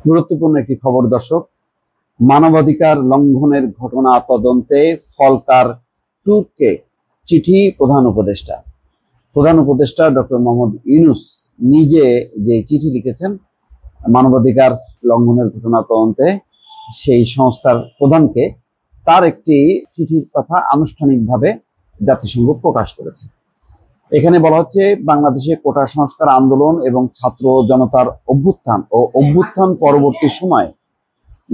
গুরুত্বপূর্ণ একটি খবর দর্শক। মানবাধিকার লঙ্ঘনের ঘটনা তদন্তে ফলকার ট্যুরকে চিঠি প্রধান উপদেষ্টা ডক্টর মোহাম্মদ ইউনূস নিজে যে চিঠি লিখেছেন মানবাধিকার লঙ্ঘনের ঘটনা তদন্তে সেই সংস্থার প্রধানকে, তার একটি চিঠির কথা আনুষ্ঠানিকভাবে জাতিসংঘ প্রকাশ করেছে। এখানে বলা হচ্ছে, বাংলাদেশে কোটা সংস্কার আন্দোলন এবং ছাত্র জনতার অভ্যুত্থান পরবর্তী সময়ে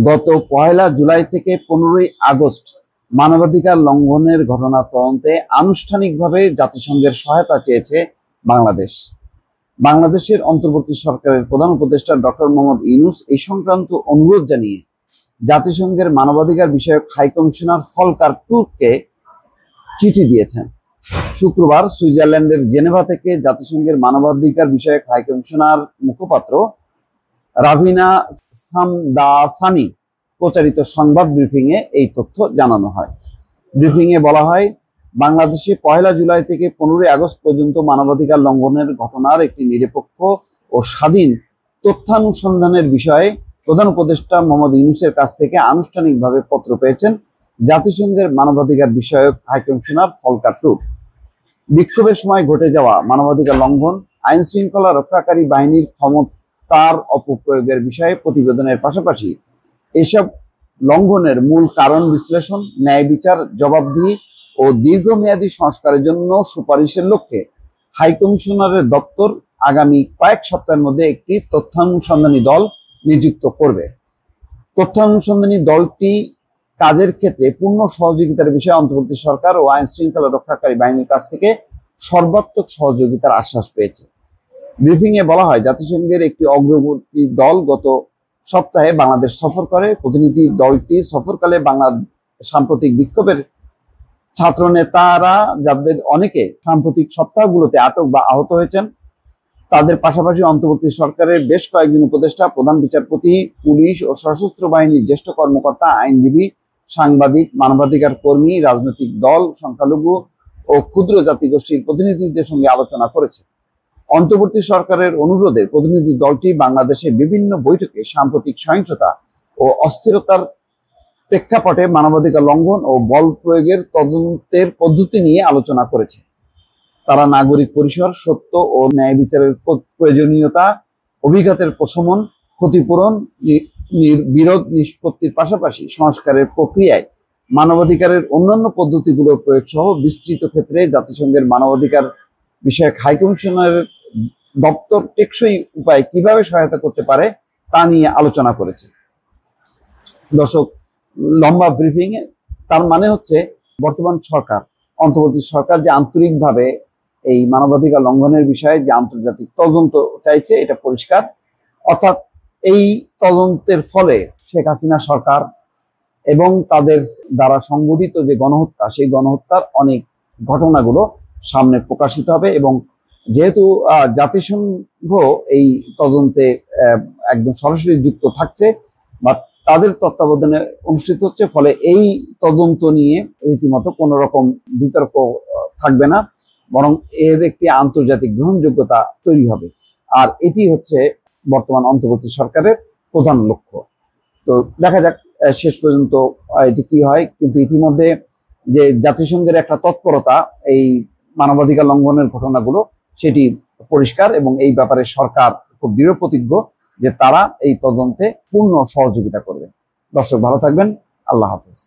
গত 1 জুলাই থেকে 15 আগস্ট মানবাধিকার লঙ্ঘনের ঘটনা তদন্তে আনুষ্ঠানিকভাবে জাতিসংঘের সহায়তা চেয়েছে বাংলাদেশের অন্তর্বর্তী সরকারের প্রধান উপদেষ্টা ডক্টর মোহাম্মদ ইউনূস এই সংক্রান্ত অনুরোধ জানিয়ে জাতিসংঘের মানবাধিকার বিষয়ক হাই কমিশনার ফলকার ট্যুরকে চিঠি দিয়েছেন। শুক্রবার সুইজারল্যান্ডের জেনেভা থেকে জাতিসংঘের মানবাধিকার বিষয়ক হাই কমিশনার মুখপাত্র রাভিনা সামদাসানি প্রচারিত সংবাদ ব্রিফিংয়ে এই তথ্য জানানো হয়। ব্রিফিংয়ে বলা হয়, বাংলাদেশে 1 জুলাই থেকে 15 আগস্ট পর্যন্ত মানবাধিকার লঙ্ঘনের ঘটনার একটি নিরপেক্ষ ও স্বাধীন তথ্যানুসন্ধানের বিষয়ে প্রধান উপদেষ্টা মোহাম্মদ ইউনূসের কাছ থেকে আনুষ্ঠানিকভাবে পত্র পেয়েছেন জাতিসংঘের মানবাধিকার বিষয়ক হাই কমিশনার ফলকার ট্যুর। বিক্ষোভের সময় ঘটে যাওয়া মানবাধিকার লঙ্ঘন, আইন শৃঙ্খলা রক্ষাকারী বাহিনীর ক্ষমতার অপপ্রয়োগের বিষয়ে প্রতিবেদনের পাশাপাশি এসব লঙ্ঘনের মূল কারণ বিশ্লেষণ, ন্যায় বিচার, জবাবদিহি ও দীর্ঘমেয়াদী সংস্কারের জন্য সুপারিশের লক্ষ্যে হাই কমিশনারের দপ্তর আগামী কয়েক সপ্তাহের মধ্যে একটি তথ্যানুসন্ধানী দল নিযুক্ত করবে। তথ্যানুসন্ধানী দলটি কাজের ক্ষেত্রে পূর্ণ সহযোগিতার বিষয়ে অন্তর্বর্তী সরকার ও আইন শৃঙ্খলা রক্ষাকারী বাহিনীর কাছ থেকে সর্বাত্মক সহযোগিতার আশ্বাস পেয়েছে। ব্রিফিংয়ে বলা হয়, জাতিসংঘের একটি অগ্রবর্তী দল গত সপ্তাহে বাংলাদেশ সফর করে। প্রতিনিধি দলটি সফরকালে সাম্প্রতিক বিক্ষোভের ছাত্র নেতারা, যাদের অনেকে সাম্প্রতিক সপ্তাহগুলোতে আটক বা আহত হয়েছেন, তাদের পাশাপাশি অন্তর্বর্তী সরকারের বেশ কয়েকজন উপদেষ্টা, প্রধান বিচারপতি, পুলিশ ও সশস্ত্র বাহিনীর জ্যেষ্ঠ কর্মকর্তা, আইনজীবী, সাংবাদিক, মানবাধিকার কর্মী, রাজনৈতিক দল, সংখ্যালঘু ও ক্ষুদ্র জাতিগোষ্ঠীর প্রতিনিধিদের সঙ্গে আলোচনা করেছে। অন্তর্বর্তী সরকারের অনুরোধে প্রতিনিধি দলটি বাংলাদেশে বিভিন্ন বৈঠকে সাম্প্রতিক সহিংসতা ও অস্থিরতার প্রেক্ষাপটে মানবাধিকার লঙ্ঘন ও বল প্রয়োগের তদন্তের পদ্ধতি নিয়ে আলোচনা করেছে। তারা নাগরিক পরিসর, সত্য ও ন্যায় বিচারের প্রয়োজনীয়তা, অভিঘাতের প্রশমন, ক্ষতিপূরণ, বিরোধ নিষ্পত্তির পাশাপাশি সংস্কারের প্রক্রিয়ায় মানবাধিকারের অন্যান্য পদ্ধতিগুলোর প্রয়োগ সহ বিস্তৃত ক্ষেত্রে জাতিসংঘের মানবাধিকার বিষয়ক হাই কমিশনারের দপ্তর টেকসই উপায়ে কিভাবে সহায়তা করতে পারে তা নিয়ে আলোচনা করেছে। দর্শক, লম্বা ব্রিফিং এ তার মানে হচ্ছে, বর্তমান সরকার, অন্তর্বর্তী সরকার যে আন্তরিকভাবে এই মানবাধিকার লঙ্ঘনের বিষয়ে যে আন্তর্জাতিক তদন্ত চাইছে, এটা পরিষ্কার। অর্থাৎ এই তদন্তের ফলে শেখ হাসিনা সরকার এবং তাদের দ্বারা সংগঠিত যে গণহত্যা, সেই গণহত্যার অনেক ঘটনাগুলো সামনে প্রকাশিত হবে। এবং যেহেতু জাতিসংঘ এই তদন্তে একদম সরাসরি যুক্ত থাকছে বা তাদের তত্ত্বাবধানে অনুষ্ঠিত হচ্ছে, ফলে এই তদন্ত নিয়ে রীতিমতো কোনো রকম বিতর্ক থাকবে না, বরং এর একটি আন্তর্জাতিক গ্রহণযোগ্যতা তৈরি হবে। আর এটি হচ্ছে বর্তমান অন্তর্বর্তী সরকারের প্রধান লক্ষ্য। তো দেখা যাক শেষ পর্যন্ত এটি কি হয়। কিন্তু ইতিমধ্যে যে জাতিসংঘের একটা তৎপরতা এই মানবাধিকার লঙ্ঘনের ঘটনাগুলো, সেটি পরিষ্কার, এবং এই ব্যাপারে সরকার খুব দৃঢ় প্রতিজ্ঞ যে তারা এই তদন্তে পূর্ণ সহযোগিতা করবে। দর্শক, ভালো থাকবেন। আল্লাহ হাফেজ।